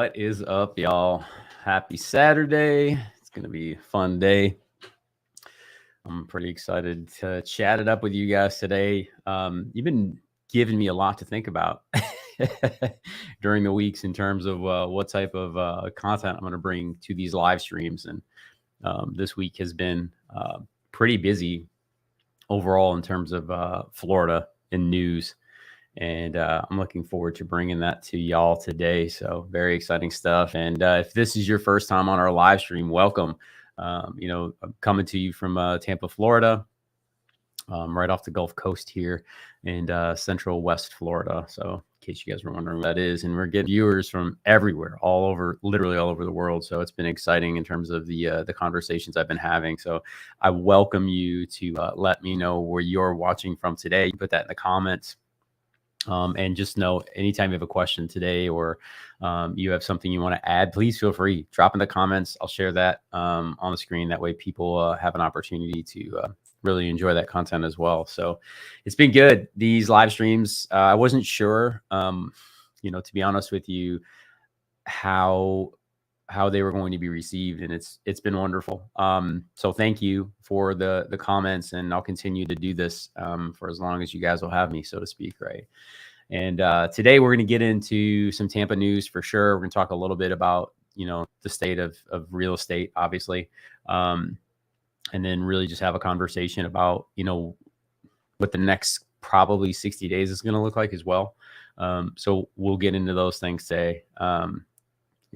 What is up, y'all? Happy Saturday. It's going to be a fun day. I'm pretty excited to chat it up with you guys today. You've been giving me a lot to think about during the weeks in terms of what type of content I'm going to bring to these live streams. And this week has been pretty busy overall in terms of Florida and news. And I'm looking forward to bringing that to y'all today. So very exciting stuff. And if this is your first time on our live stream, welcome. I'm coming to you from Tampa, Florida, right off the Gulf Coast here in central West Florida. So in case you guys were wondering what that is, and we're getting viewers from everywhere, literally all over the world. So it's been exciting in terms of the conversations I've been having. So I welcome you to let me know where you're watching from today. You can put that in the comments. And just know anytime you have a question today or you have something you want to add, please feel free. Drop in the comments. I'll share that on the screen. That way people have an opportunity to really enjoy that content as well. So it's been good. These live streams, I wasn't sure, to be honest with you, how they were going to be received, and it's been wonderful. So thank you for the comments, and I'll continue to do this for as long as you guys will have me, so to speak, right? And today we're going to get into some Tampa news for sure. We're going to talk a little bit about the state of real estate, obviously, and then really just have a conversation about what the next probably 60 days is going to look like as well. So we'll get into those things today.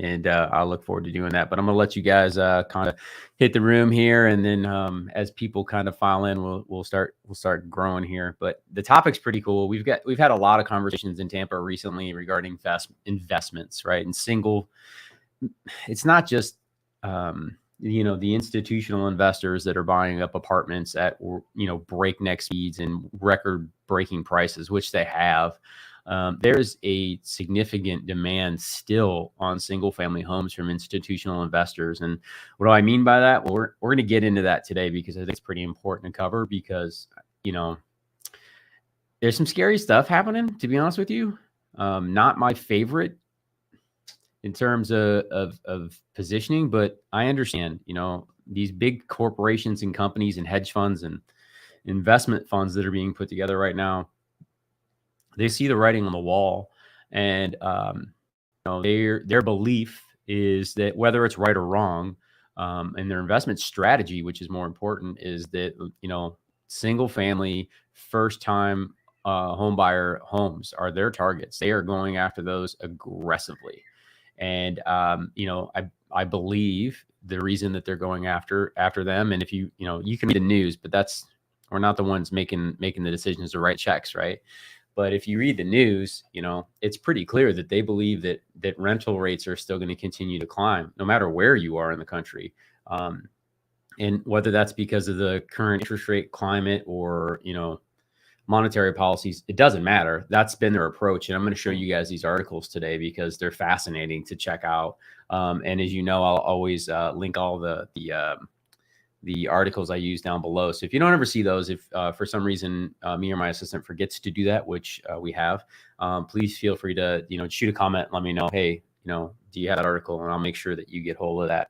And I look forward to doing that. But I'm going to let you guys kind of hit the room here. And then as people kind of file in, we'll start growing here. But the topic's pretty cool. We've had a lot of conversations in Tampa recently regarding investments, right? And it's not just, the institutional investors that are buying up apartments at, breakneck speeds and record breaking prices, which they have. There's a significant demand still on single family homes from institutional investors. And what do I mean by that? Well, we're going to get into that today because I think it's pretty important to cover because, there's some scary stuff happening, to be honest with you. Not my favorite in terms of positioning, but I understand, these big corporations and companies and hedge funds and investment funds that are being put together right now, they see the writing on the wall, and their belief is that whether it's right or wrong, and their investment strategy, which is more important, is that single family first time home buyer homes are their targets. They are going after those aggressively, and I believe the reason that they're going after them, and if you can read the news, but we're not the ones making the decisions to write checks, right? But if you read the news, it's pretty clear that they believe that rental rates are still going to continue to climb no matter where you are in the country. And whether that's because of the current interest rate climate or, monetary policies, it doesn't matter. That's been their approach. And I'm going to show you guys these articles today because they're fascinating to check out. And as you know, I'll always link all the articles I use down below. So if you don't ever see those, if for some reason me or my assistant forgets to do that, which we have, please feel free to, shoot a comment, let me know, hey, do you have that article? And I'll make sure that you get hold of that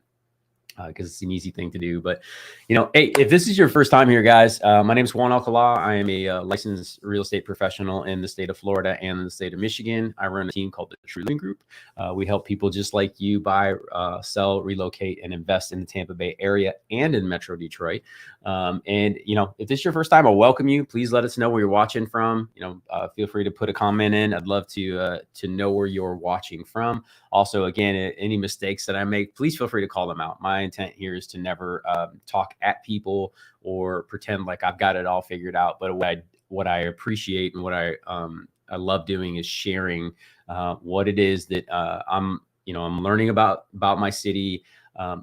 because it's an easy thing to do. But, hey, if this is your first time here, guys, my name is Juan Alcala. I am a licensed real estate professional in the state of Florida and in the state of Michigan. I run a team called the True Living Group. We help people just like you buy, sell, relocate, and invest in the Tampa Bay area and in Metro Detroit. And, if this is your first time, I'll welcome you. Please let us know where you're watching from. Feel free to put a comment in. I'd love to know where you're watching from. Also, again, any mistakes that I make, please feel free to call them out. My intent here is to never talk at people or pretend like I've got it all figured out. But what I appreciate and what I love doing is sharing what it is that I'm learning about my city,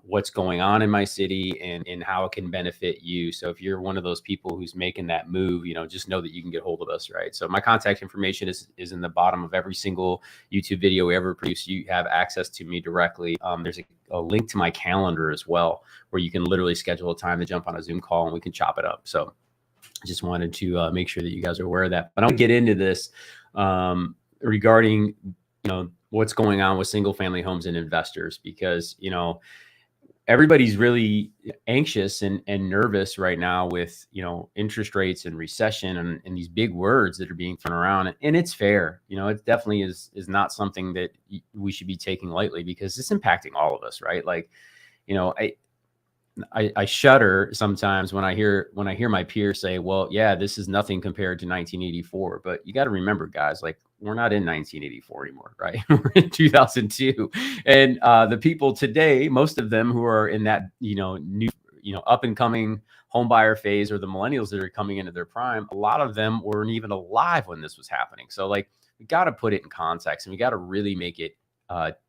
what's going on in my city, and how it can benefit you. So if you're one of those people who's making that move, just know that you can get hold of us, right? So my contact information is in the bottom of every single YouTube video we ever produce. You have access to me directly. There's a link to my calendar as well, where you can literally schedule a time to jump on a Zoom call and we can chop it up. So I just wanted to make sure that you guys are aware of that. But I want to get into this regarding, what's going on with single family homes and investors, because, you know, everybody's really anxious and nervous right now with, you know, interest rates and recession and these big words that are being thrown around. And it's fair. You know, it definitely is not something that we should be taking lightly, because it's impacting all of us, right? Like, you know, I shudder sometimes when I hear my peers say, well, yeah, this is nothing compared to 1984. But you got to remember, guys, like, we're not in 1984 anymore, right? We're in 2002. And the people today, most of them who are in that, you know, new, you know, up and coming home buyer phase, or the millennials that are coming into their prime, a lot of them weren't even alive when this was happening. So like, we got to put it in context, and we got to really make it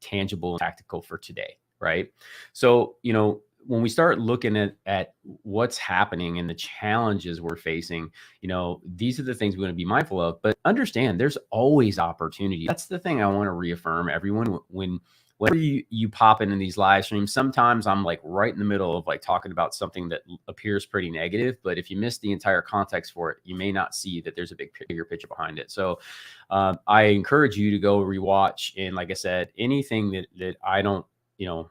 tangible and tactical for today, right? So, you know, when we start looking at what's happening and the challenges we're facing, you know, these are the things we want to be mindful of. But understand, there's always opportunity. That's the thing I want to reaffirm everyone. Whenever you pop into these live streams, sometimes I'm like right in the middle of like talking about something that appears pretty negative, but if you miss the entire context for it, you may not see that there's a bigger picture behind it. So I encourage you to go rewatch. And like I said, anything that I don't, you know,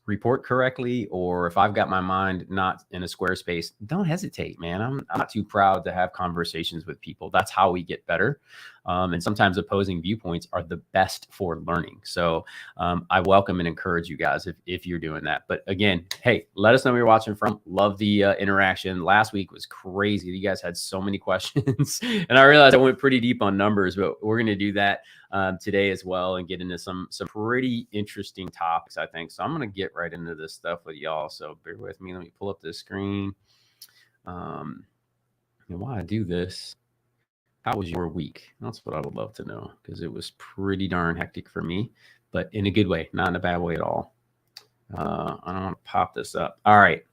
report correctly, or if I've got my mind not in a square space, don't hesitate, man. I'm not too proud to have conversations with people. That's how we get better. And sometimes opposing viewpoints are the best for learning. So I welcome and encourage you guys if you're doing that. But again, hey, let us know where you're watching from. Love the interaction. Last week was crazy. You guys had so many questions, and I realized I went pretty deep on numbers, but we're going to do that today as well, and get into some pretty interesting topics, I think. So I'm going to get right into this stuff with y'all. So bear with me. Let me pull up this screen. And while I do this, how was your week? That's what I would love to know, because it was pretty darn hectic for me, but in a good way, not in a bad way at all. I don't want to pop this up. All right.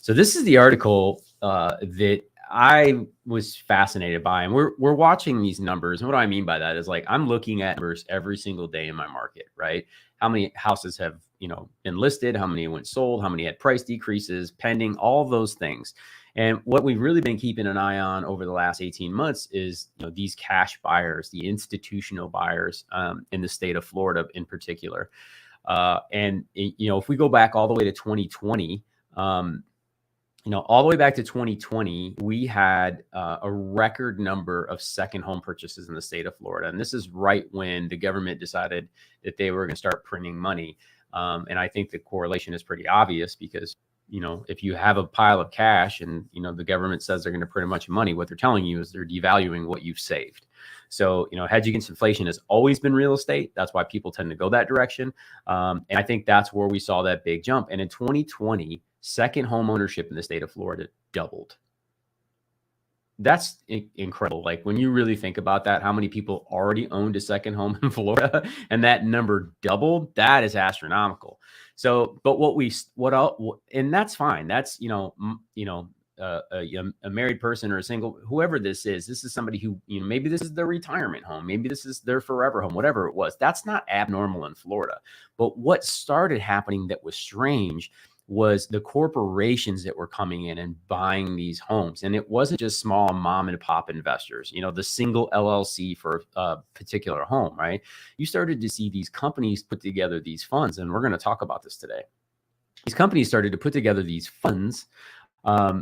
So this is the article that I was fascinated by, and we're watching these numbers. And what I mean by that is, like, I'm looking at numbers every single day in my market, right? How many houses have, you know, been listed? How many went sold? How many had price decreases pending? All those things. And what we've really been keeping an eye on over the last 18 months is, you know, these cash buyers, the institutional buyers in the state of Florida in particular. And, you know, if we go back all the way to 2020, you know, all the way back to 2020, we had a record number of second home purchases in the state of Florida. And this is right when the government decided that they were going to start printing money. And I think the correlation is pretty obvious, because, you know, if you have a pile of cash and, you know, the government says they're going to print a bunch of money, what they're telling you is they're devaluing what you've saved. So, you know, hedge against inflation has always been real estate. That's why people tend to go that direction. And I think that's where we saw that big jump. And in 2020, second home ownership in the state of Florida doubled. That's incredible. Like, when you really think about that, how many people already owned a second home in Florida, and that number doubled, that is astronomical. So, but and that's fine. That's, a married person or a single, whoever this is somebody who, you know, maybe this is their retirement home, maybe this is their forever home, whatever it was. That's not abnormal in Florida. But what started happening that was strange was the corporations that were coming in and buying these homes. And it wasn't just small mom and pop investors, you know, the single LLC for a particular home, right? You started to see these companies put together these funds. And we're going to talk about this today. These companies started to put together these funds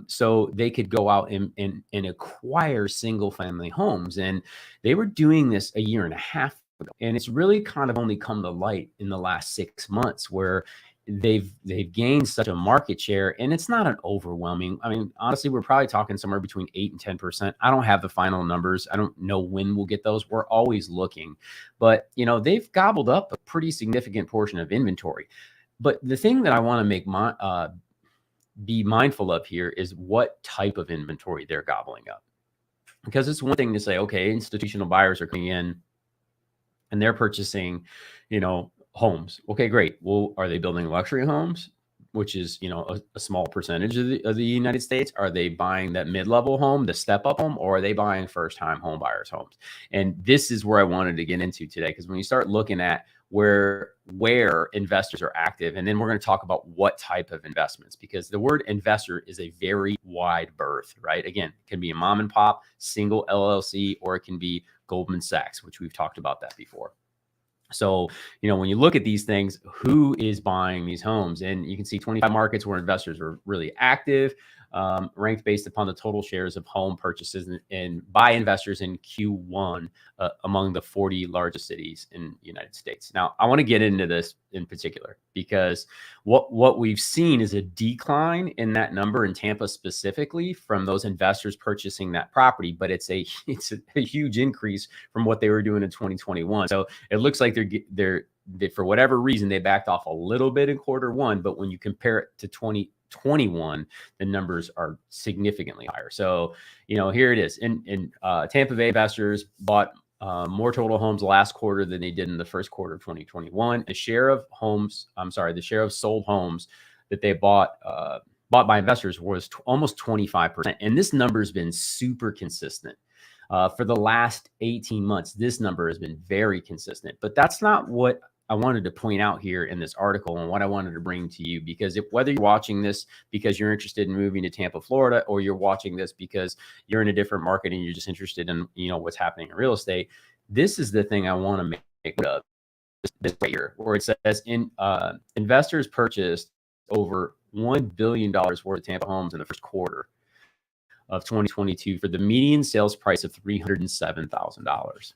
so they could go out and acquire single family homes. And they were doing this a year and a half ago. And it's really kind of only come to light in the last 6 months, where they've gained such a market share. And it's not an overwhelming, I mean, honestly, we're probably talking somewhere between 8 and 10%. I don't have the final numbers. I don't know when we'll get those. We're always looking, but, you know, they've gobbled up a pretty significant portion of inventory. But the thing that I want to be mindful of here is what type of inventory they're gobbling up. Because it's one thing to say, okay, institutional buyers are coming in and they're purchasing, you know, homes. Okay, great. Well, are they building luxury homes, which is, you know, a small percentage of the United States? Are they buying that mid-level home, the step-up home, or are they buying first-time home buyers' homes? And this is where I wanted to get into today, because when you start looking at where investors are active, and then we're going to talk about what type of investments, because the word investor is a very wide berth, right? Again, it can be a mom and pop, single LLC, or it can be Goldman Sachs, which we've talked about that before. So, when you look at these things, who is buying these homes? And you can see 25 markets where investors are really active, ranked based upon the total shares of home purchases and by investors in Q1 among the 40 largest cities in the United States. Now, I want to get into this in particular because what we've seen is a decline in that number in Tampa specifically from those investors purchasing that property, but it's a huge increase from what they were doing in 2021. So it looks like they, for whatever reason, they backed off a little bit in quarter 1, but when you compare it to 2021, the numbers are significantly higher. So, here it is. In Tampa Bay, investors bought more total homes last quarter than they did in the first quarter of 2021. The share of sold homes that they bought by investors was almost 25%. And this number has been super consistent. For the last 18 months, this number has been very consistent, but that's not what I wanted to point out here in this article and what I wanted to bring to you, because whether you're watching this because you're interested in moving to Tampa, Florida, or you're watching this because you're in a different market and you're just interested in, what's happening in real estate, this is the thing I want to make of this right here, where it says investors purchased over $1 billion worth of Tampa homes in the first quarter of 2022 for the median sales price of $307,000.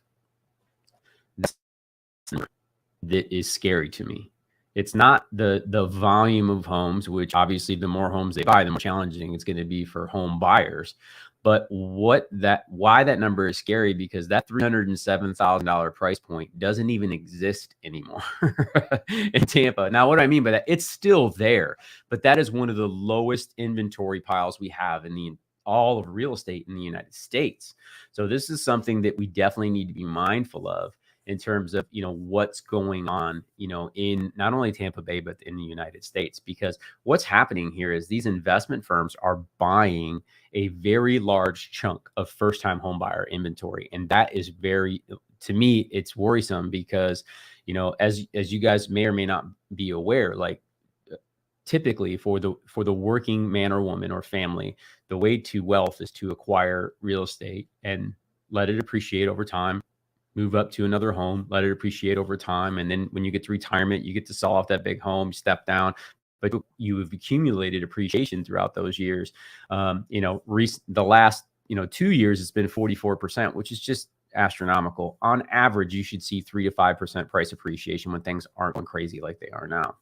That is scary to me. It's not the volume of homes, which obviously the more homes they buy, the more challenging it's going to be for home buyers. But why that number is scary, because that $307,000 price point doesn't even exist anymore in Tampa. Now, what do I mean by that? It's still there, but that is one of the lowest inventory piles we have in all of real estate in the United States. So this is something that we definitely need to be mindful of in terms of, what's going on, in not only Tampa Bay, but in the United States, because what's happening here is these investment firms are buying a very large chunk of first-time home buyer inventory. And that is to me, it's worrisome because, as you guys may or may not be aware, like typically for the working man or woman or family, the way to wealth is to acquire real estate and let it appreciate over time, move up to another home, let it appreciate over time. And then when you get to retirement, you get to sell off that big home, step down, but you have accumulated appreciation throughout those years. The last, 2 years, it's been 44%, which is just astronomical. On average, you should see 3 to 5% price appreciation when things aren't going crazy like they are now.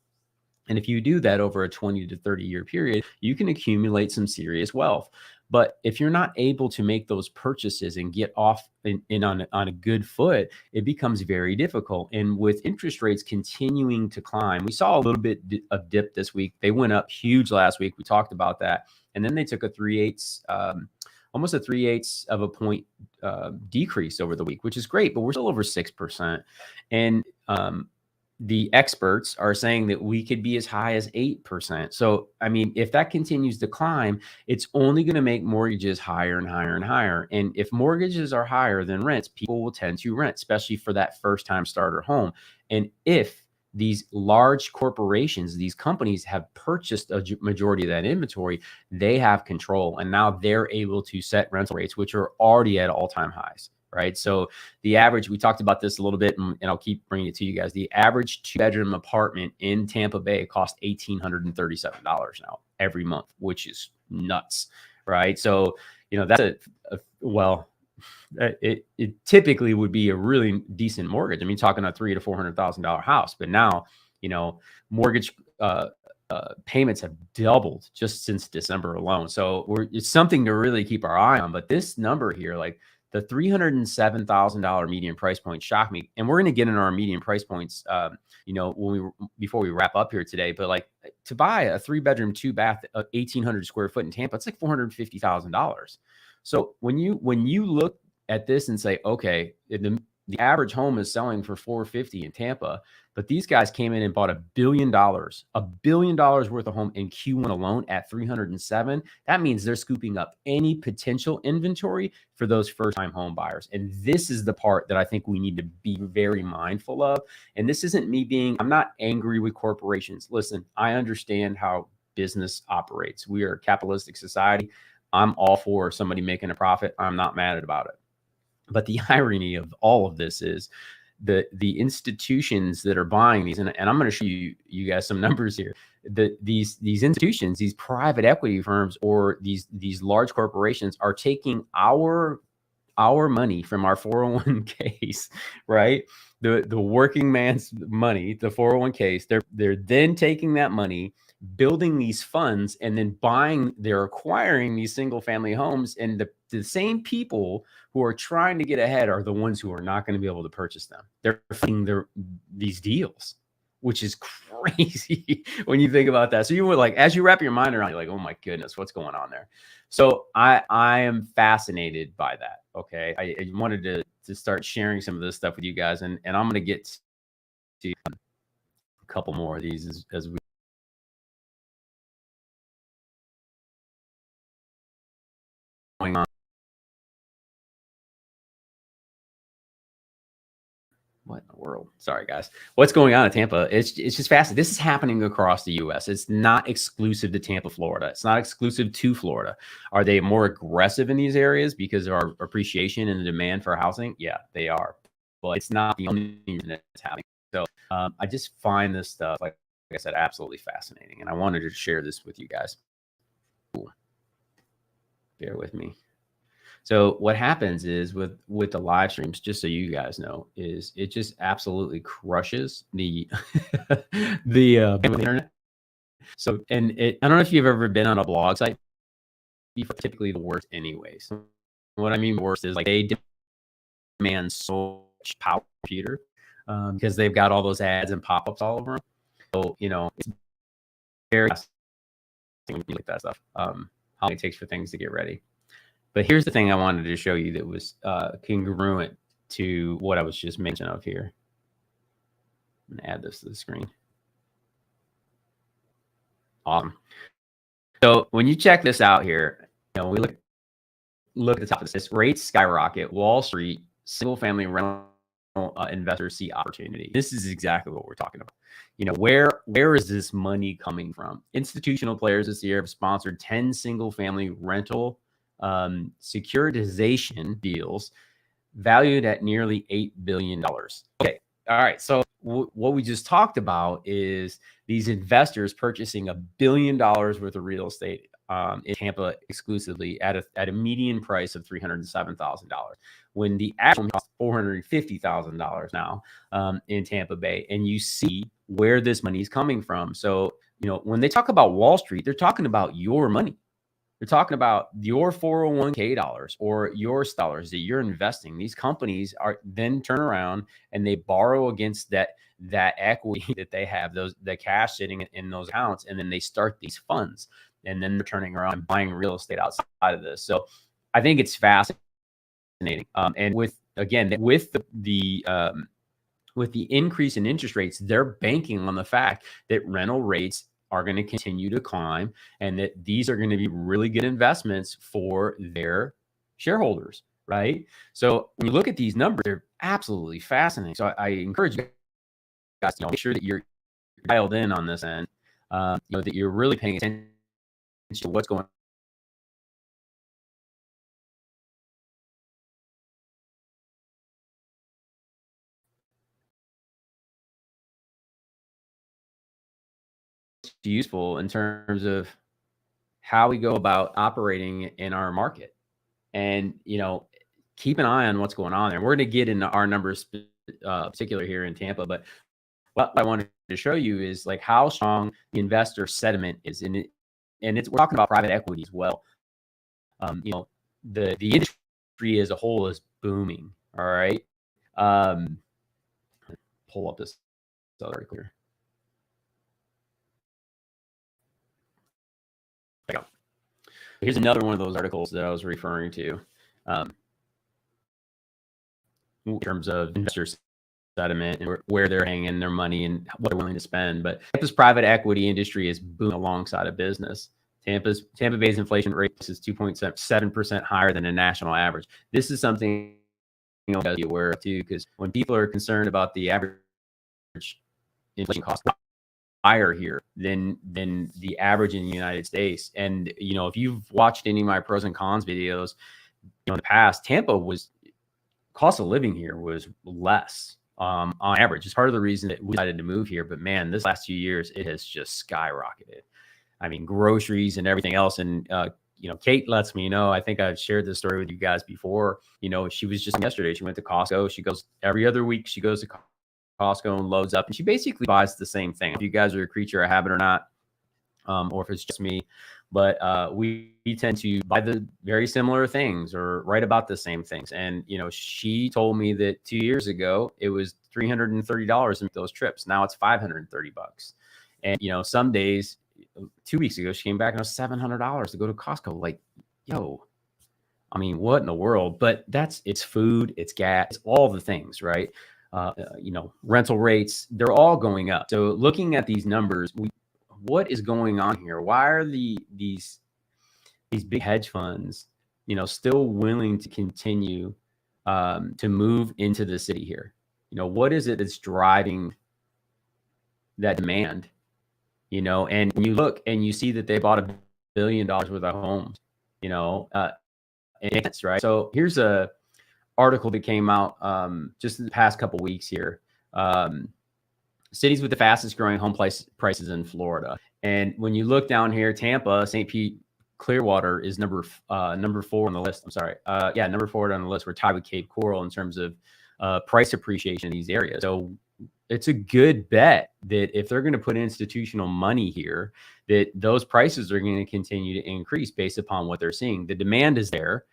And if you do that over a 20 to 30 year period, you can accumulate some serious wealth. But if you're not able to make those purchases and get off on a good foot, it becomes very difficult. And with interest rates continuing to climb, we saw a little bit of dip this week. They went up huge last week. We talked about that. And then they took almost a 3/8 of a point decrease over the week, which is great, but we're still over 6%. And the experts are saying that we could be as high as 8%. So, I mean, if that continues to climb, it's only going to make mortgages higher and higher and higher. And if mortgages are higher than rents, people will tend to rent, especially for that first-time starter home. And if these large corporations, these companies have purchased a majority of that inventory, they have control. And now they're able to set rental rates, which are already at all-time highs. Right. So the average, we talked about this a little bit, and I'll keep bringing it to you guys. The average 2-bedroom apartment in Tampa Bay costs $1,837 now every month, which is nuts. Right. So, that's it typically would be a really decent mortgage. I mean, talking a $300,000 to $400,000 house, but now, mortgage payments have doubled just since December alone. So it's something to really keep our eye on. But this number here, like, the $307,000 median price point shocked me. And we're going to get into our median price points, before we wrap up here today. But like, to buy a 3-bedroom, 2-bath, 1,800 square foot in Tampa, it's like $450,000. So when you look at this and say, okay, the average home is selling for $450 in Tampa, but these guys came in and bought $1 billion worth of home in Q1 alone at 307. That means they're scooping up any potential inventory for those first-time home buyers. And this is the part that I think we need to be very mindful of. And this isn't me I'm not angry with corporations. Listen, I understand how business operates. We are a capitalistic society. I'm all for somebody making a profit. I'm not mad about it. But the irony of all of this is the institutions that are buying these, and I'm going to show you guys some numbers here. These institutions, these private equity firms, or these large corporations are taking our money from our 401ks, right? The working man's money, the 401ks. They're then taking that money, building these funds, and then they're acquiring these single family homes. And the same people who are trying to get ahead are the ones who are not going to be able to purchase them. They're funding these deals, which is crazy when you think about that. So you would, like, as you wrap your mind around, you're like, oh my goodness, what's going on there? So I am fascinated by that. Okay. I wanted to start sharing some of this stuff with you guys, and I'm going to get to a couple more of these as we going on. What in the world? Sorry, guys. What's going on in Tampa? It's just fascinating. This is happening across the U.S. It's not exclusive to Tampa, Florida. It's not exclusive to Florida. Are they more aggressive in these areas because of our appreciation and the demand for housing? Yeah, they are. But it's not the only reason it's happening. So I just find this stuff, like I said, absolutely fascinating. And I wanted to share this with you guys. Cool. Bear with me. So what happens is with the live streams, just so you guys know, is it just absolutely crushes the the internet. So, and I don't know if you've ever been on a blog site. Typically the worst anyway. So what I mean worst is, like, they demand so much power computer because they've got all those ads and pop-ups all over them. So, it's very like that stuff. How long it takes for things to get ready. But here's the thing I wanted to show you that was congruent to what I was just mentioning of here. I'm going to add this to the screen. Awesome. So when you check this out here, we look at the top of this. Rates skyrocket. Wall Street single-family rental investors see opportunity. This is exactly what we're talking about. Where is this money coming from? Institutional players this year have sponsored 10 single-family rental securitization deals valued at nearly $8 billion. Okay. All right. So what we just talked about is these investors purchasing $1 billion worth of real estate in Tampa exclusively at a median price of $307,000, when the actual cost $450,000 now in Tampa Bay. And you see where this money is coming from. So, when they talk about Wall Street, they're talking about your money. They're talking about your 401k dollars or your dollars that you're investing. These companies are then turn around and they borrow against that equity that they have, the cash sitting in those accounts, and then they start these funds, and then they're turning around and buying real estate outside of this. So I think it's fascinating. And with the increase in interest rates, they're banking on the fact that rental rates are going to continue to climb, and that these are going to be really good investments for their shareholders, right? So when you look at these numbers, they're absolutely fascinating. So I encourage you guys to make sure that you're dialed in on this end, that you're really paying attention to what's going on. Useful in terms of how we go about operating in our market, and keep an eye on what's going on there. We're going to get into our numbers particular here in Tampa, but what I wanted to show you is like how strong the investor sentiment is in it, and we're talking about private equity as well. The industry as a whole is booming. All right, pull up this other article here. Here's another one of those articles that I was referring to in terms of investor sentiment and where they're hanging their money and what they're willing to spend. But Tampa's private equity industry is booming alongside of business. Tampa Bay's inflation rate is 2.7% higher than the national average. This is something you got to be aware of too, because when people are concerned about the average inflation cost higher here than the average in the United States. And if you've watched any of my pros and cons videos in the past, Tampa was cost of living here was less, on average. It's part of the reason that we decided to move here. But man, this last few years, it has just skyrocketed. I mean, groceries and everything else. And, Kate lets me know, I think I've shared this story with you guys before. She was just yesterday, she went to Costco. She goes every other week. She goes to Costco and loads up, and she basically buys the same thing. If you guys are a creature of habit or not, or if it's just me, but we tend to buy the very similar things or right about the same things. And, she told me that 2 years ago, it was $330 to make those trips. Now it's $530. And, some days, 2 weeks ago, she came back and it was $700 to go to Costco. Like, yo, I mean, what in the world? But it's food, it's gas, it's all the things, right? Rental rates, they're all going up. So looking at these numbers, what is going on here? Why are these big hedge funds, still willing to continue to move into the city here? What is it that's driving that demand? And when you look and you see that they bought $1 billion worth of homes, right? So here's a article that came out just in the past couple weeks here. Cities with the fastest growing home prices in Florida. And when you look down here, Tampa, St. Pete, Clearwater is number 4 on the list. I'm sorry. Number 4 on the list. We're tied with Cape Coral in terms of price appreciation in these areas. So it's a good bet that if they're going to put institutional money here, that those prices are going to continue to increase based upon what they're seeing. The demand is there.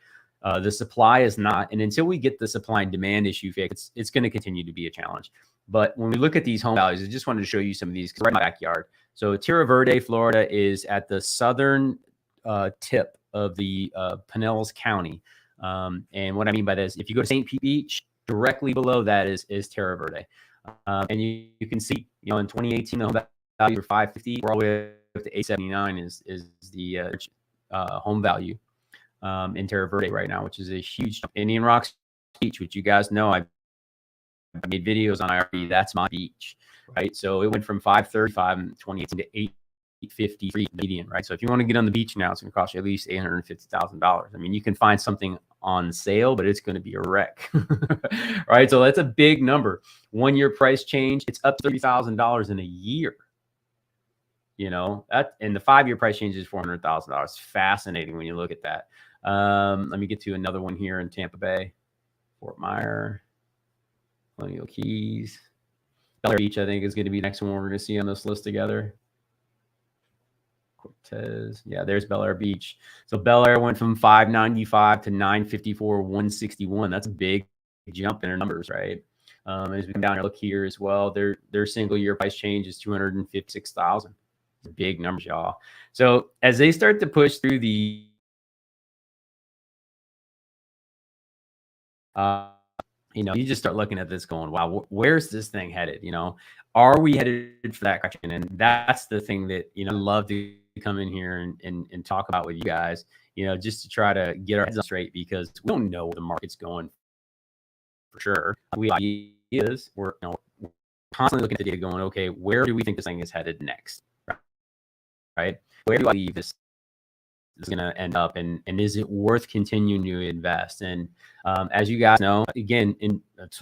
The supply is not. And until we get the supply and demand issue fixed, it's going to continue to be a challenge. But when we look at these home values, I just wanted to show you some of these right in my backyard. So Tierra Verde, Florida is at the southern tip of the Pinellas County. And what I mean by this, if you go to St. Pete Beach, directly below that is Tierra Verde. And you can see, in 2018, the home value were $550. We're all the way up to $879 is the home value in Tierra Verde right now, which is a huge Indian Rocks Beach, which you guys know I've made videos on already. That's my beach, right? So it went from $535 in 2018 to $853 median, right? So if you want to get on the beach now, it's going to cost you at least $850,000. I mean, you can find something on sale, but it's going to be a wreck, right? So that's a big number. 1 year price change, it's up $30,000 in a year. That, and the 5 year price change is $400,000. Fascinating when you look at that. Let me get to another one here in Tampa Bay, Fort Myers, Colonial Keys, Bel Air Beach. I think is going to be the next one we're going to see on this list together. Cortez. Yeah, there's Bel Air Beach. So Bel Air went from $595 to $954, $161. That's a big jump in their numbers, right? As we come down here, look here as well. Their single year price change is $256,000. Big numbers, y'all. So as they start to push through the you just start looking at this going, wow, where's this thing headed? Are we headed for that direction? And that's the thing that, I love to come in here and talk about with you guys, just to try to get our heads on straight, because we don't know where the market's going for sure. We have ideas. We're constantly looking at the data going, okay, where do we think this thing is headed next? Right? Where do I believe this is going to end up, and is it worth continuing to invest? And as you guys know, again,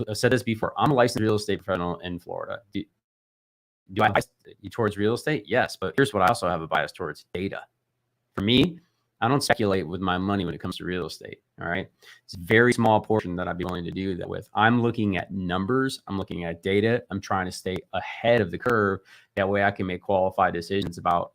I've said this before, I'm a licensed real estate professional in Florida. Do I bias towards real estate? Yes, but here's what I also have a bias towards: data. For me, I don't speculate with my money when it comes to real estate. All right. It's a very small portion that I'd be willing to do that with. I'm looking at numbers. I'm looking at data. I'm trying to stay ahead of the curve. That way I can make qualified decisions about,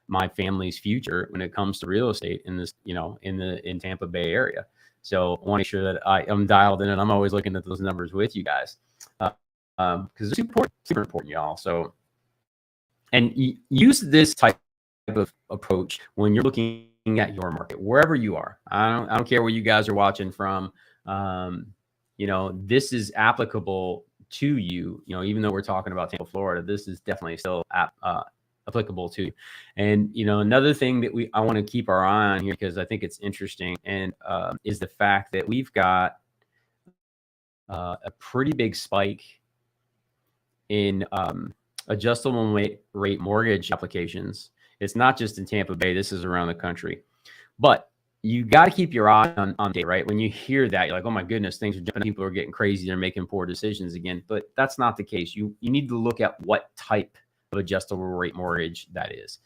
my family's future when it comes to real estate in this, in Tampa Bay area. So I want to make sure that I'm dialed in, and I'm always looking at those numbers with you guys. Because it's super important, y'all. So, and use this type of approach when you're looking at your market, wherever you are. I don't care where you guys are watching from. This is applicable to you. Even though we're talking about Tampa, Florida, this is definitely still applicable to you. And another thing that I want to keep our eye on here, because I think it's interesting, and is the fact that we've got a pretty big spike in adjustable rate mortgage applications. It's not just in Tampa Bay. This is around the country. But you got to keep your eye on data, right? When you hear that, you're like, oh my goodness, things are jumping. People are getting crazy. They're making poor decisions again. But that's not the case. You need to look at what type of adjustable rate mortgage that is.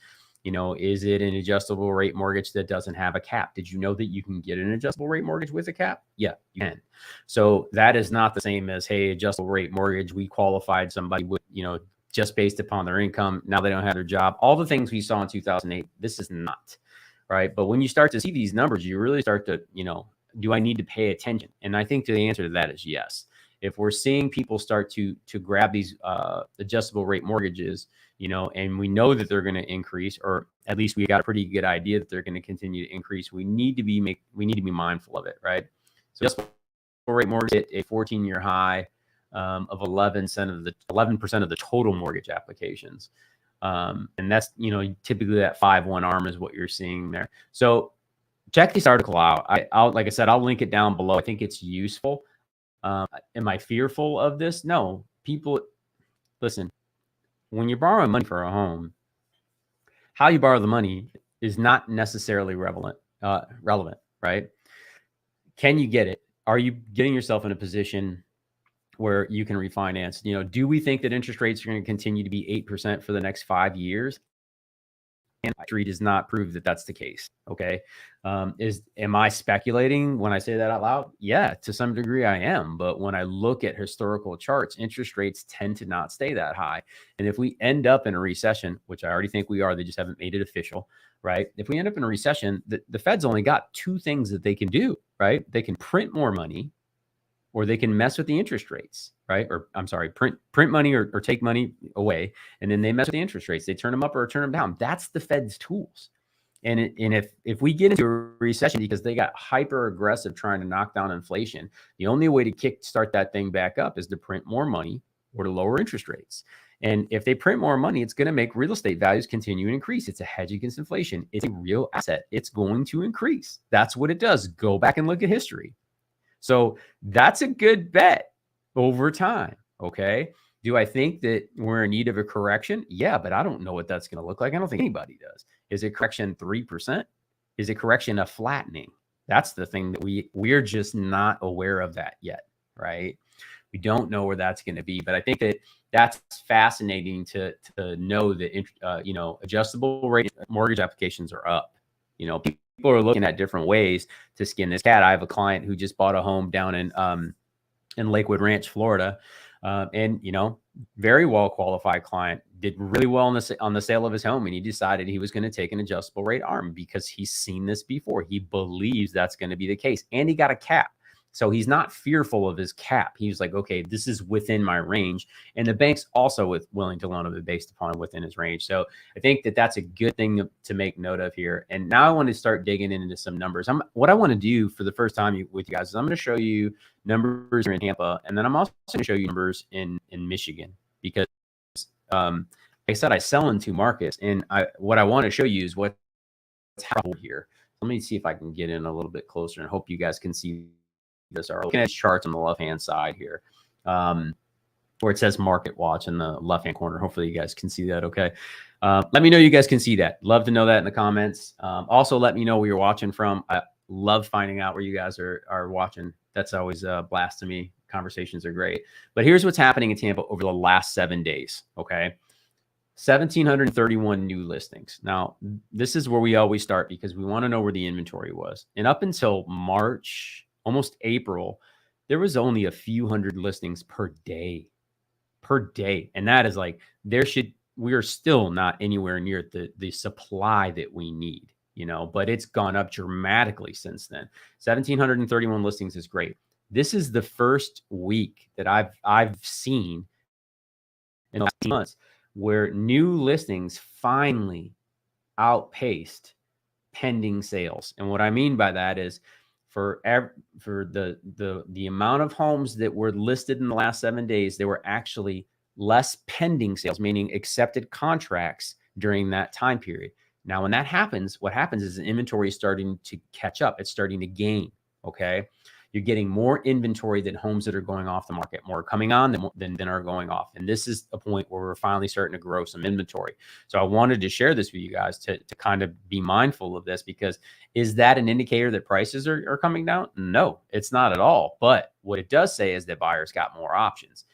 Is it an adjustable rate mortgage that doesn't have a cap? Did you know that you can get an adjustable rate mortgage with a cap? Yeah, you can. So that is not the same as, hey, adjustable rate mortgage, we qualified somebody with, just based upon their income. Now they don't have their job. All the things we saw in 2008, this is not. Right. But when you start to see these numbers, you really start to, do I need to pay attention? And I think the answer to that is yes. If we're seeing people start to grab these adjustable rate mortgages, and we know that they're going to increase, or at least we got a pretty good idea that they're going to continue to increase, we need to be mindful of it. Right. So adjustable rate mortgage hit a 14-year high of 11% of the total mortgage applications. And that's, typically that 5-1 ARM is what you're seeing there. So check this article out. Like I said, I'll link it down below. I think it's useful. Am I fearful of this? No. People, listen, when you're borrowing money for a home, how you borrow the money is not necessarily relevant, right? Can you get it? Are you getting yourself in a position where you can refinance? Do we think that interest rates are going to continue to be 8% for the next 5 years? And history does not prove that that's the case. Okay. Am I speculating when I say that out loud? Yeah, to some degree I am. But when I look at historical charts, interest rates tend to not stay that high. And if we end up in a recession, which I already think we are, they just haven't made it official, right? If we end up in a recession, the Fed's only got 2 things that they can do, right? They can print more money, or they can mess with the interest rates, right? Or I'm sorry, print money or take money away, and then they mess with the interest rates. They turn them up or turn them down. That's the Fed's tools. And if we get into a recession because they got hyper aggressive trying to knock down inflation, the only way to kickstart that thing back up is to print more money or to lower interest rates. And if they print more money, it's going to make real estate values continue to increase. It's a hedge against inflation. It's a real asset. It's going to increase. That's what it does. Go back and look at history. So that's a good bet over time. Okay. Do I think that we're in need of a correction? Yeah, but I don't know what that's going to look like. I don't think anybody does. Is it correction 3%? Is it correction a flattening? That's the thing that we're just not aware of that yet, right? We don't know where that's going to be, but I think that that's fascinating to know that adjustable rate mortgage applications are up. People are looking at different ways to skin this cat. I have a client who just bought a home down in Lakewood Ranch, Florida, and very well qualified client, did really well on the sale of his home, and he decided he was going to take an adjustable rate ARM because he's seen this before. He believes that's going to be the case, and he got a cap. So he's not fearful of his cap. He's like, okay, this is within my range. And the bank's also willing to loan him based upon within his range. So I think that that's a good thing to make note of here. And now I want to start digging into some numbers. What I want to do for the first time with you guys is I'm going to show you numbers in Tampa. And then I'm also going to show you numbers in Michigan, because like I said, I sell in 2 markets. And what I want to show you is what's happening here. Let me see if I can get in a little bit closer and hope you guys can see this. Are looking at charts on the left-hand side here, where it says Market Watch in the left-hand corner. Hopefully you guys can see that. Okay. Let me know you guys can see that. Love to know that in the comments. Also, let me know where you're watching from. I love finding out where you guys are watching. That's always a blast to me. Conversations are great. But here's what's happening in Tampa over the last 7 days. Okay. 1,731 new listings. Now, this is where we always start because we want to know where the inventory was. And up until March, almost April, there was only a few hundred listings per day. And that is like, we are still not anywhere near the supply that we need, but it's gone up dramatically since then. 1,731 listings is great. This is the first week that I've seen in the last 2 months where new listings finally outpaced pending sales. And what I mean by that is, for the amount of homes that were listed in the last 7 days, there were actually less pending sales, meaning accepted contracts during that time period. Now, when that happens, what happens is the inventory is starting to catch up. It's starting to gain. Okay. You're getting more inventory than homes that are going off the market, more coming on than are going off. And this is a point where we're finally starting to grow some inventory. So I wanted to share this with you guys to kind of be mindful of this, because is that an indicator that prices are coming down? No, it's not at all. But what it does say is that buyers got more options.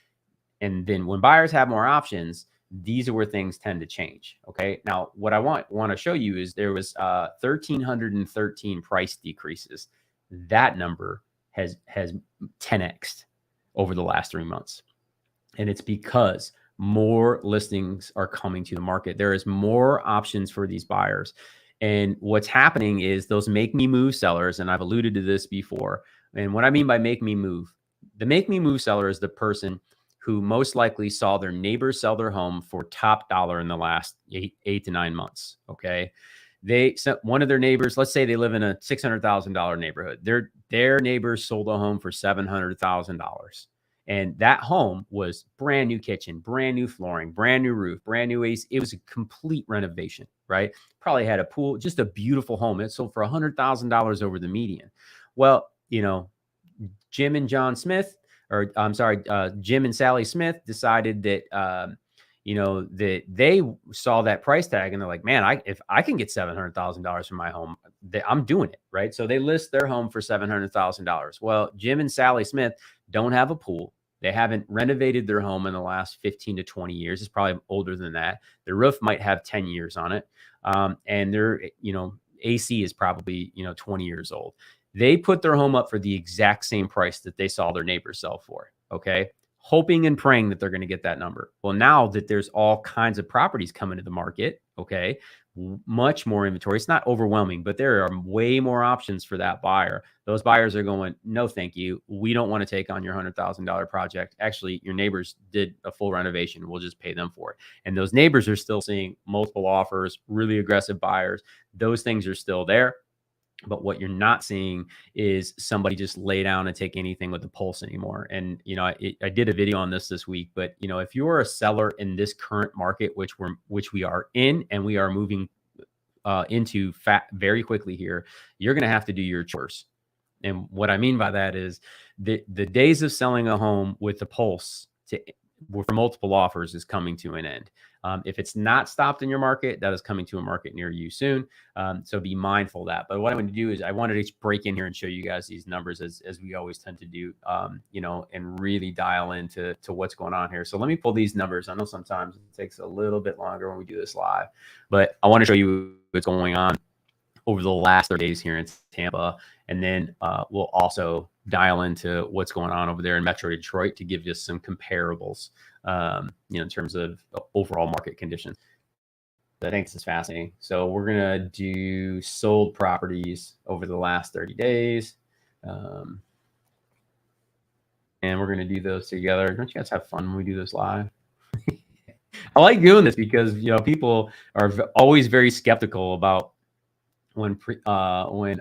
And then when buyers have more options, these are where things tend to change. Okay. Now, what I want to show you is there was 1,313 price decreases. That number has 10x'd over the last 3 months. And it's because more listings are coming to the market. There is more options for these buyers. And what's happening is those make me move sellers, and I've alluded to this before. And what I mean by make me move, the make me move seller is the person who most likely saw their neighbors sell their home for top dollar in the last eight to 9 months. Okay. One of their neighbors, let's say they live in a $600,000 neighborhood. Their neighbors sold a home for $700,000. And that home was brand new kitchen, brand new flooring, brand new roof, brand new AC. It was a complete renovation, right? Probably had a pool, just a beautiful home. It sold for $100,000 over the median. Well, Jim and John Smith, or I'm sorry, Jim and Sally Smith decided that, that they saw that price tag and they're like, man, if I can get $700,000 for my home, I'm doing it, right? So they list their home for $700,000. Well, Jim and Sally Smith don't have a pool. They haven't renovated their home in the last 15 to 20 years. It's probably older than that. The roof might have 10 years on it. And their, AC is probably, 20 years old. They put their home up for the exact same price that they saw their neighbors sell for. Okay. Hoping and praying that they're going to get that number. Well, now that there's all kinds of properties coming to the market, okay, much more inventory. It's not overwhelming, but there are way more options for that buyer. Those buyers are going, no, thank you. We don't want to take on your $100,000 project. Actually, your neighbors did a full renovation. We'll just pay them for it. And those neighbors are still seeing multiple offers, really aggressive buyers. Those things are still there. But what you're not seeing is somebody just lay down and take anything with the pulse anymore. And, I did a video on this week, but, if you're a seller in this current market, which we are in, and we are moving into very quickly here, you're going to have to do your chores. And what I mean by that is the days of selling a home with the pulse for multiple offers is coming to an end. If it's not stopped in your market, that is coming to a market near you soon. So be mindful of that. But what I want to do is I wanted to just break in here and show you guys these numbers as we always tend to do, and really dial into what's going on here. So let me pull these numbers. I know sometimes it takes a little bit longer when we do this live, but I want to show you what's going on over the last 30 days here in Tampa. And then we'll also dial into what's going on over there in Metro Detroit to give you some comparables, in terms of overall market conditions. I think this is fascinating. So we're going to do sold properties over the last 30 days. And we're going to do those together. Don't you guys have fun when we do this live? I like doing this because, people are always very skeptical about when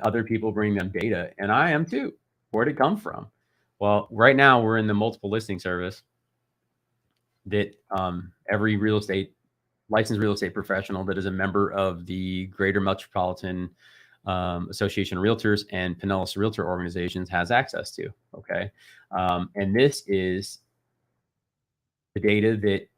other people bring them data, and I am too. Where'd it come from? Well, right now we're in the multiple listing service that every licensed real estate professional that is a member of the Greater Metropolitan Association of Realtors and Pinellas Realtor organizations has access to. Okay, and this is the data that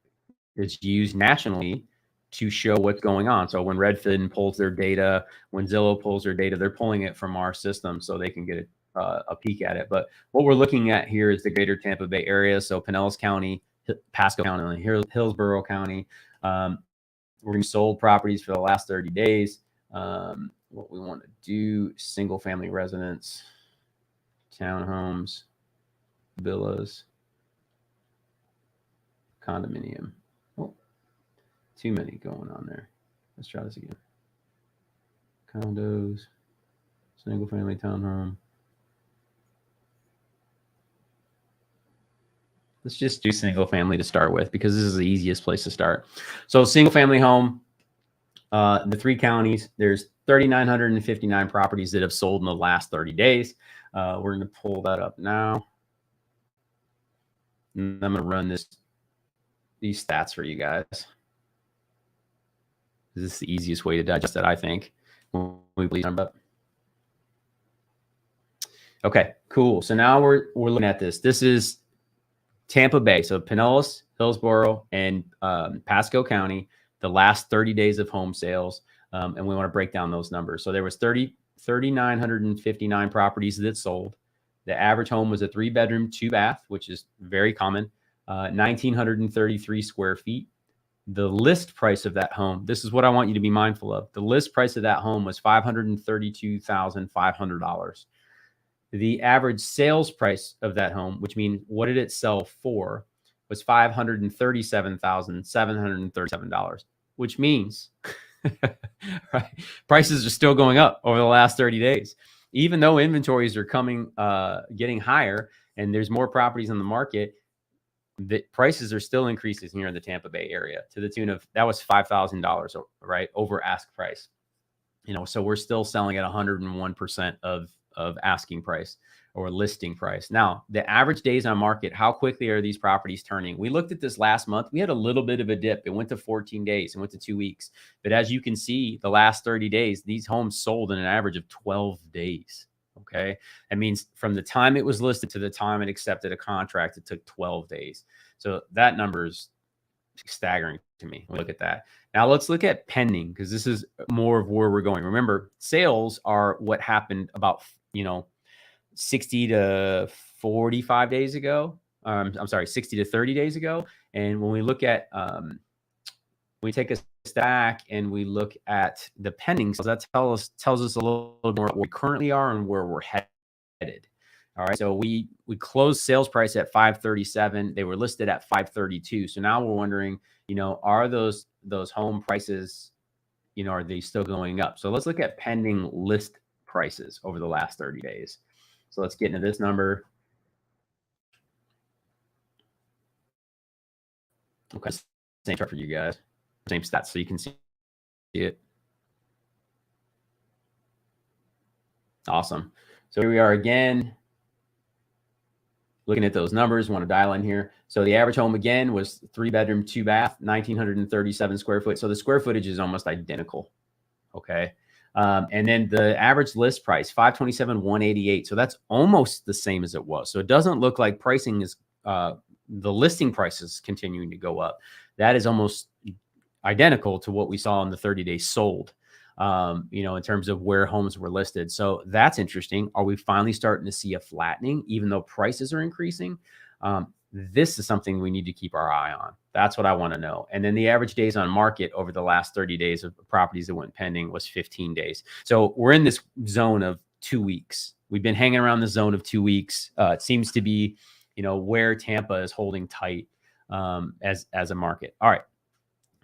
is used nationally to show what's going on. So when Redfin pulls their data, when Zillow pulls their data, they're pulling it from our system so they can get a peek at it. But what we're looking at here is the greater Tampa Bay area. So Pinellas County, Pasco County, Hillsborough County. We're going to sold properties for the last 30 days. What we want to do, single family residence, townhomes, villas, condominium. Too many going on there. Let's try this again. Condos, single family townhome. Let's just do single family to start with because this is the easiest place to start. So single family home, the 3 counties, there's 3,959 properties that have sold in the last 30 days. We're going to pull that up now. And I'm going to run these stats for you guys. This is the easiest way to digest it, I think. When we believe about. Okay, cool. So now we're looking at this. This is Tampa Bay. So Pinellas, Hillsborough, and Pasco County, the last 30 days of home sales. And we want to break down those numbers. So there was 3,959 properties that sold. The average home was a 3-bedroom, 2-bath, which is very common, 1,933 square feet. The list price of that home, this is what I want you to be mindful of. The list price of that home was $532,500. The average sales price of that home, which means what did it sell for, was $537,737, which means right, prices are still going up over the last 30 days. Even though inventories are getting higher and there's more properties on the market, the prices are still increasing here in the Tampa Bay area to the tune of, that was $5,000, right, over ask price. So we're still selling at 101% of asking price or listing price. Now, the average days on market, how quickly are these properties turning? We looked at this last month. We had a little bit of a dip. It went to 14 days. It went to 2 weeks. But as you can see, the last 30 days, these homes sold in an average of 12 days. Okay. That means from the time it was listed to the time it accepted a contract, it took 12 days. So that number is staggering to me. Look at that. Now let's look at pending, because this is more of where we're going. Remember, sales are what happened about 60 to 45 days ago. I'm sorry, 60 to 30 days ago. And when we look at, we take a stack and we look at the pending sales, that tells us a little more where we currently are and where we're headed. All right. So we closed sales price at 537. They were listed at 532. So now we're wondering, are those home prices, are they still going up? So let's look at pending list prices over the last 30 days. So let's get into this number. Okay. Same chart for you guys. Same stats so you can see it. Awesome. So here we are again. Looking at those numbers, want to dial in here. So the average home again was 3-bedroom, 2-bath, 1,937 square foot. So the square footage is almost identical. Okay. And then the average list price, $527,188. So that's almost the same as it was. So it doesn't look like pricing is, the listing price is continuing to go up. That is almost identical to what we saw in the 30 days sold. In terms of where homes were listed. So that's interesting. Are we finally starting to see a flattening, even though prices are increasing? This is something we need to keep our eye on. That's what I want to know. And then the average days on market over the last 30 days of properties that went pending was 15 days. So we're in this zone of 2 weeks. We've been hanging around the zone of 2 weeks. It seems to be, where Tampa is holding tight as a market. All right.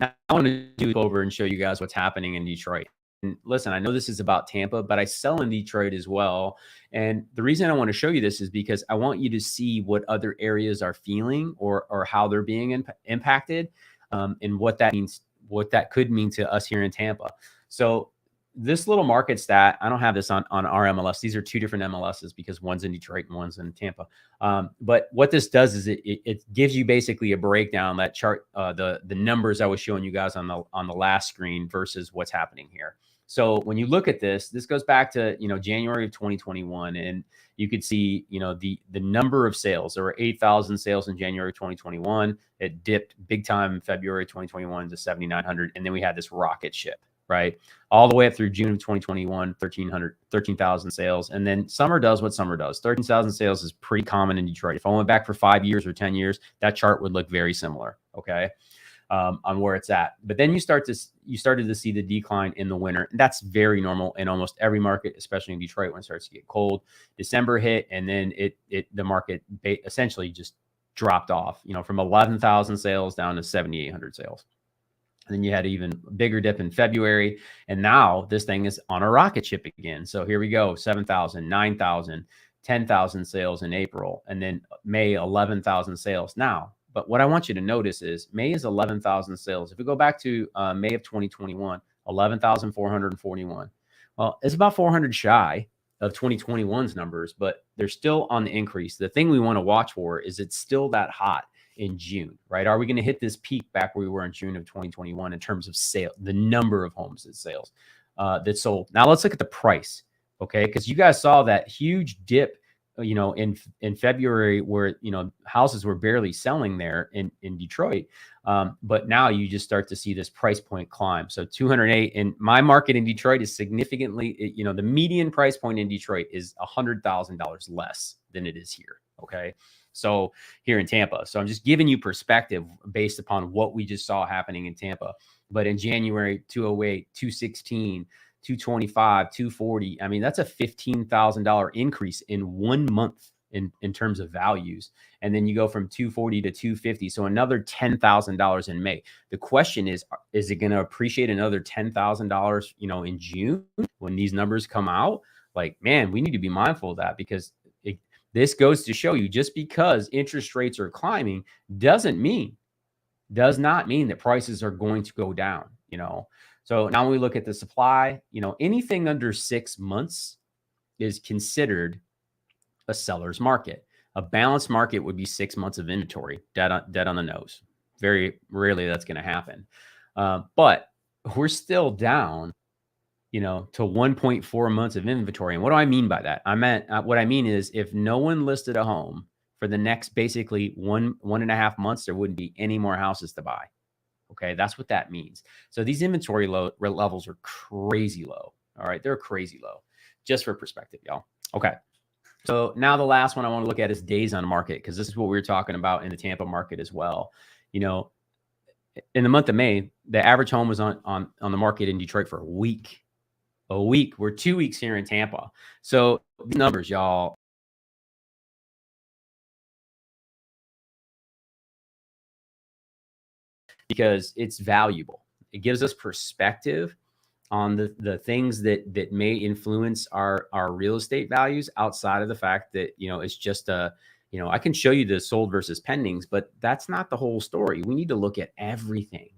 Now I want to do over and show you guys what's happening in Detroit. And listen, I know this is about Tampa, but I sell in Detroit as well. And the reason I want to show you this is because I want you to see what other areas are feeling or how they're being impacted, and what that means, what that could mean to us here in Tampa. So this little market stat, I don't have this on our MLS. These are two different MLSs because one's in Detroit and one's in Tampa. But what this does is it gives you basically a breakdown, that chart, the numbers I was showing you guys on the last screen versus what's happening here. So when you look at this goes back to, January of 2021, and you could see, the number of sales. There were 8,000 sales in January 2021. It dipped big time in February 2021 to 7,900. And then we had this rocket ship, right? All the way up through June of 2021, 13,000 sales. And then summer does what summer does. 13,000 sales is pretty common in Detroit. If I went back for 5 years or 10 years, that chart would look very similar. Okay. On where it's at. But then you started to see the decline in the winter. And that's very normal in almost every market, especially in Detroit when it starts to get cold. December hit, and then the market essentially just dropped off, from 11,000 sales down to 7,800 sales. And then you had an even bigger dip in February. And now this thing is on a rocket ship again. So here we go, 7,000, 9,000, 10,000 sales in April. And then May, 11,000 sales now. But what I want you to notice is May is 11,000 sales. If we go back to May of 2021, 11,441. Well, it's about 400 shy of 2021's numbers, but they're still on the increase. The thing we want to watch for is it's still that hot in June, right? Are we going to hit this peak back where we were in June of 2021 in terms of sale, the number of homes that sold? Now let's look at the price, okay? Because you guys saw that huge dip in February where, houses were barely selling there in Detroit. But now you just start to see this price point climb. So 208 in my market in Detroit is significantly, the median price point in Detroit is $100,000 less than it is here. Okay. So here in Tampa. So I'm just giving you perspective based upon what we just saw happening in Tampa. But in January, 208, 216, 225, 240. I mean, that's a $15,000 increase in 1 month in terms of values. And then you go from 240 to 250. So another $10,000 in May. The question is it going to appreciate another $10,000, in June when these numbers come out? Like, man, we need to be mindful of that, because this goes to show you, just because interest rates are climbing does not mean that prices are going to go down, So now when we look at the supply, anything under 6 months is considered a seller's market. A balanced market would be 6 months of inventory, dead on the nose. Very rarely that's going to happen. But we're still down, to 1.4 months of inventory. And what do I mean by that? What I mean is, if no one listed a home for the next basically 1.5 months, there wouldn't be any more houses to buy. Okay, that's what that means. So these inventory levels are crazy low. All right, they're crazy low. Just for perspective, y'all. Okay, so now the last one I want to look at is days on market, because this is what we were talking about in the Tampa market as well. In the month of May, the average home was on the market in Detroit for a week. We're 2 weeks here in Tampa. So these numbers, y'all, because it's valuable. It gives us perspective on the things that may influence our real estate values, outside of the fact that, it's just I can show you the sold versus pendings, but that's not the whole story. We need to look at everything,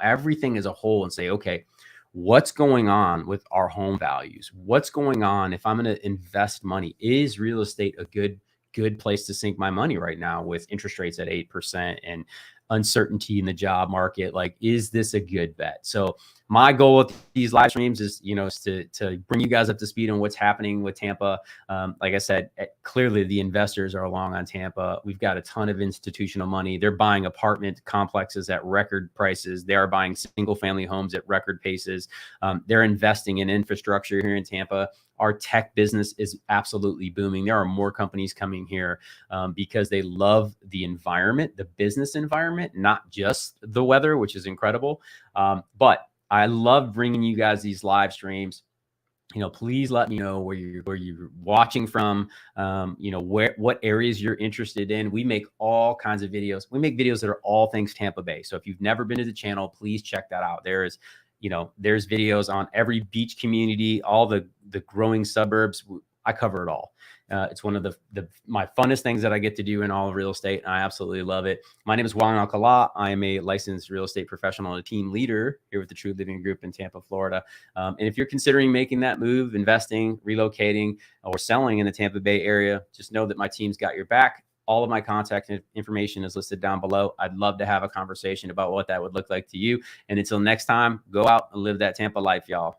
everything as a whole, and say, okay, what's going on with our home values? What's going on if I'm going to invest money? Is real estate a good place to sink my money right now with interest rates at 8% and uncertainty in the job market? Like, is this a good bet? So my goal with these live streams is, to bring you guys up to speed on what's happening with Tampa. Like I said, clearly the investors are along on Tampa. We've got a ton of institutional money. They're buying apartment complexes at record prices. They are buying single family homes at record paces. They're investing in infrastructure here in Tampa. Our tech business is absolutely booming. There are more companies coming here because they love the environment, the business environment, not just the weather, which is incredible. But I love bringing you guys these live streams. Please let me know where you're watching from, what areas you're interested in. We make all kinds of videos. We make videos that are all things Tampa Bay. So if you've never been to the channel, please check that out. There's videos on every beach community, all the growing suburbs. I cover it all. It's one of my funnest things that I get to do in all of real estate. And I absolutely love it. My name is Juan Alcala. I am a licensed real estate professional and a team leader here with the True Living Group in Tampa, Florida. And if you're considering making that move, investing, relocating, or selling in the Tampa Bay area, just know that my team's got your back. All of my contact information is listed down below. I'd love to have a conversation about what that would look like to you. And until next time, go out and live that Tampa life, y'all.